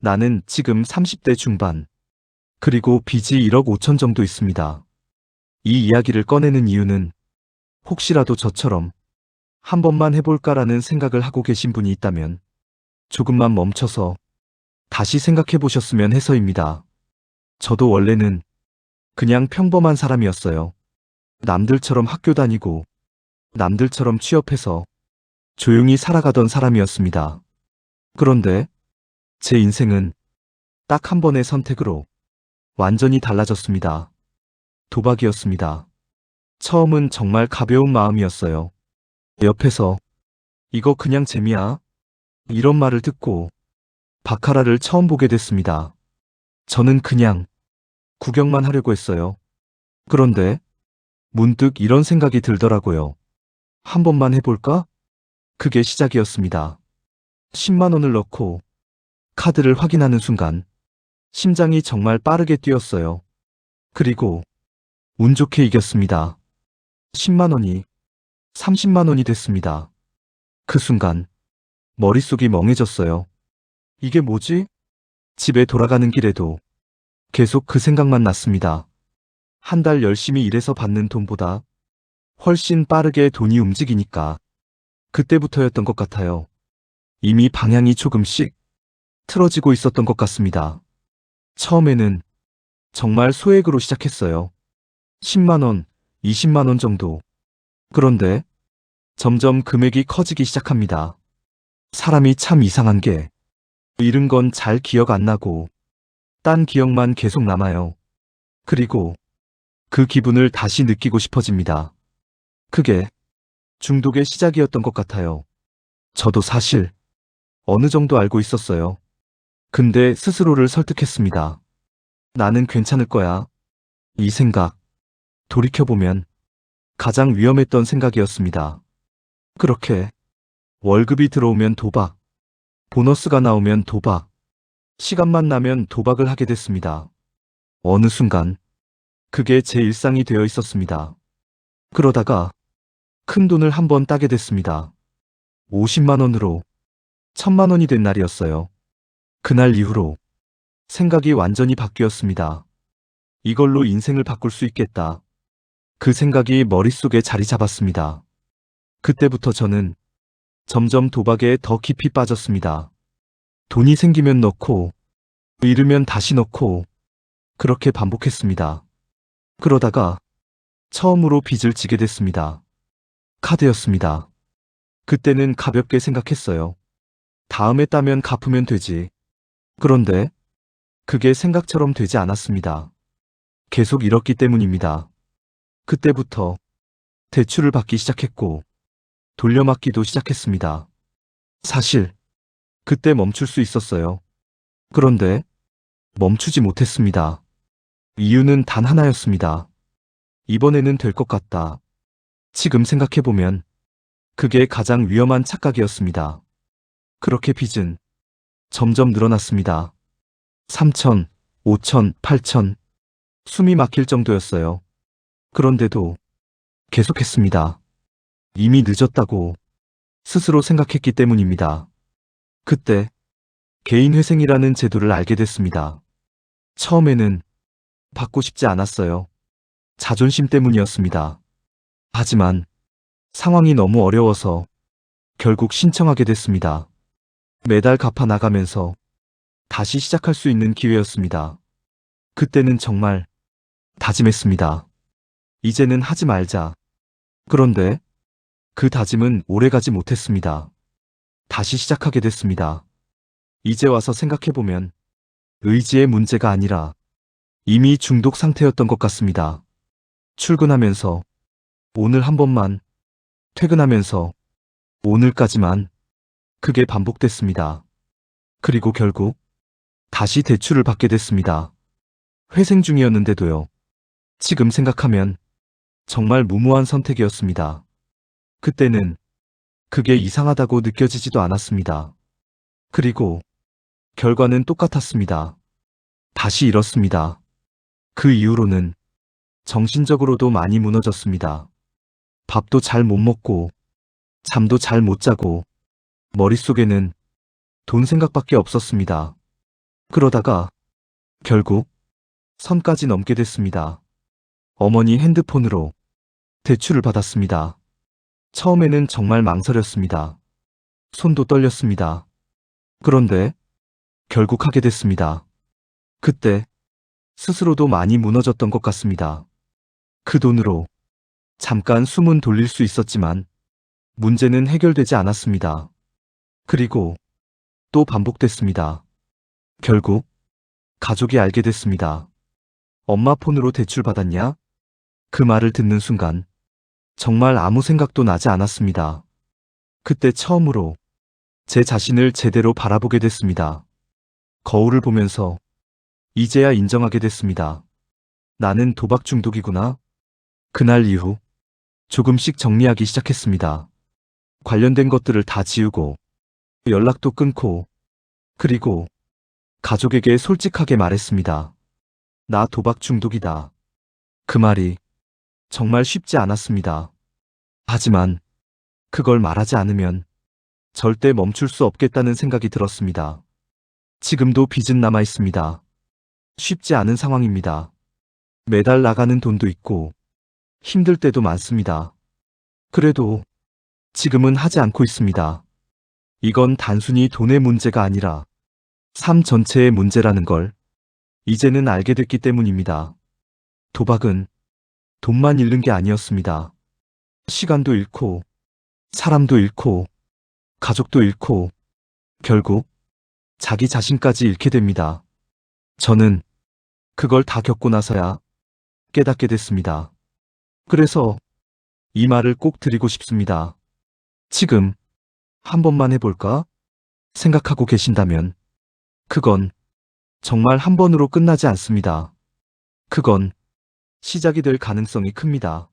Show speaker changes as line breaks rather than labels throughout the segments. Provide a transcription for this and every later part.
나는 지금 30대 중반, 그리고 빚이 1억 5천 정도 있습니다. 이 이야기를 꺼내는 이유는 혹시라도 저처럼 한 번만 해볼까라는 생각을 하고 계신 분이 있다면 조금만 멈춰서 다시 생각해 보셨으면 해서입니다. 저도 원래는 그냥 평범한 사람이었어요. 남들처럼 학교 다니고 남들처럼 취업해서 조용히 살아가던 사람이었습니다. 그런데 제 인생은 딱 한 번의 선택으로 완전히 달라졌습니다. 도박이었습니다. 처음은 정말 가벼운 마음이었어요. 옆에서 이거 그냥 재미야? 이런 말을 듣고 바카라를 처음 보게 됐습니다. 저는 그냥 구경만 하려고 했어요. 그런데 문득 이런 생각이 들더라고요. 한 번만 해볼까? 그게 시작이었습니다. 10만 원을 넣고 카드를 확인하는 순간 심장이 정말 빠르게 뛰었어요. 그리고 운 좋게 이겼습니다. 10만 원이 30만 원이 됐습니다. 그 순간 머릿속이 멍해졌어요. 이게 뭐지? 집에 돌아가는 길에도 계속 그 생각만 났습니다. 한 달 열심히 일해서 받는 돈보다 훨씬 빠르게 돈이 움직이니까 그때부터였던 것 같아요. 이미 방향이 조금씩 틀어지고 있었던 것 같습니다. 처음에는 정말 소액으로 시작했어요. 10만 원, 20만 원 정도. 그런데 점점 금액이 커지기 시작합니다. 사람이 참 이상한 게 잃은 건 잘 기억 안 나고 딴 기억만 계속 남아요. 그리고 그 기분을 다시 느끼고 싶어집니다. 그게 중독의 시작이었던 것 같아요. 저도 사실 어느 정도 알고 있었어요. 근데 스스로를 설득했습니다. 나는 괜찮을 거야. 이 생각, 돌이켜보면 가장 위험했던 생각이었습니다. 그렇게 월급이 들어오면 도박, 보너스가 나오면 도박, 시간만 나면 도박을 하게 됐습니다. 어느 순간 그게 제 일상이 되어 있었습니다. 그러다가 큰 돈을 한 번 따게 됐습니다. 50만 원으로 1000만 원이 된 날이었어요. 그날 이후로 생각이 완전히 바뀌었습니다. 이걸로 인생을 바꿀 수 있겠다. 그 생각이 머릿속에 자리 잡았습니다. 그때부터 저는 점점 도박에 더 깊이 빠졌습니다. 돈이 생기면 넣고, 잃으면 다시 넣고, 그렇게 반복했습니다. 그러다가 처음으로 빚을 지게 됐습니다. 카드였습니다. 그때는 가볍게 생각했어요. 다음에 따면 갚으면 되지. 그런데 그게 생각처럼 되지 않았습니다. 계속 잃었기 때문입니다. 그때부터 대출을 받기 시작했고 돌려막기도 시작했습니다. 사실 그때 멈출 수 있었어요. 그런데 멈추지 못했습니다. 이유는 단 하나였습니다. 이번에는 될 것 같다. 지금 생각해보면 그게 가장 위험한 착각이었습니다. 그렇게 빚은 점점 늘어났습니다. 3천, 5천, 8천, 숨이 막힐 정도였어요. 그런데도 계속했습니다. 이미 늦었다고 스스로 생각했기 때문입니다. 그때 개인회생이라는 제도를 알게 됐습니다. 처음에는 받고 싶지 않았어요. 자존심 때문이었습니다. 하지만 상황이 너무 어려워서 결국 신청하게 됐습니다. 매달 갚아 나가면서 다시 시작할 수 있는 기회였습니다. 그때는 정말 다짐했습니다. 이제는 하지 말자. 그런데 그 다짐은 오래가지 못했습니다. 다시 시작하게 됐습니다. 이제 와서 생각해보면 의지의 문제가 아니라 이미 중독 상태였던 것 같습니다. 출근하면서 오늘 한 번만, 퇴근하면서 오늘까지만, 그게 반복됐습니다. 그리고 결국 다시 대출을 받게 됐습니다. 회생 중이었는데도요. 지금 생각하면 정말 무모한 선택이었습니다. 그때는 그게 이상하다고 느껴지지도 않았습니다. 그리고 결과는 똑같았습니다. 다시 잃었습니다. 그 이후로는 정신적으로도 많이 무너졌습니다. 밥도 잘 못 먹고 잠도 잘 못 자고 머릿속에는 돈 생각밖에 없었습니다. 그러다가 결국 선까지 넘게 됐습니다. 어머니 핸드폰으로 대출을 받았습니다. 처음에는 정말 망설였습니다. 손도 떨렸습니다. 그런데 결국 하게 됐습니다. 그때 스스로도 많이 무너졌던 것 같습니다. 그 돈으로 잠깐 숨은 돌릴 수 있었지만 문제는 해결되지 않았습니다. 그리고 또 반복됐습니다. 결국 가족이 알게 됐습니다. 엄마 폰으로 대출 받았냐? 그 말을 듣는 순간 정말 아무 생각도 나지 않았습니다. 그때 처음으로 제 자신을 제대로 바라보게 됐습니다. 거울을 보면서 이제야 인정하게 됐습니다. 나는 도박 중독이구나. 그날 이후 조금씩 정리하기 시작했습니다. 관련된 것들을 다 지우고 연락도 끊고 그리고 가족에게 솔직하게 말했습니다. 나 도박 중독이다. 그 말이 정말 쉽지 않았습니다. 하지만 그걸 말하지 않으면 절대 멈출 수 없겠다는 생각이 들었습니다. 지금도 빚은 남아 있습니다. 쉽지 않은 상황입니다. 매달 나가는 돈도 있고 힘들 때도 많습니다. 그래도 지금은 하지 않고 있습니다. 이건 단순히 돈의 문제가 아니라 삶 전체의 문제라는 걸 이제는 알게 됐기 때문입니다. 도박은 돈만 잃는 게 아니었습니다. 시간도 잃고, 사람도 잃고, 가족도 잃고, 결국 자기 자신까지 잃게 됩니다. 저는 그걸 다 겪고 나서야 깨닫게 됐습니다. 그래서 이 말을 꼭 드리고 싶습니다. 지금 한 번만 해볼까? 생각하고 계신다면 그건 정말 한 번으로 끝나지 않습니다. 그건 시작이 될 가능성이 큽니다.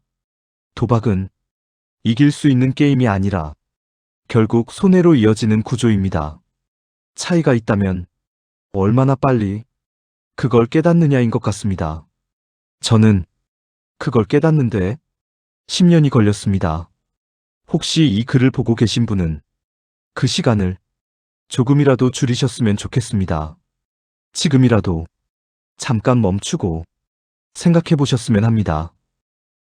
도박은 이길 수 있는 게임이 아니라 결국 손해로 이어지는 구조입니다. 차이가 있다면 얼마나 빨리 그걸 깨닫느냐인 것 같습니다. 저는 그걸 깨닫는데 10년이 걸렸습니다. 혹시 이 글을 보고 계신 분은 그 시간을 조금이라도 줄이셨으면 좋겠습니다. 지금이라도 잠깐 멈추고 생각해 보셨으면 합니다.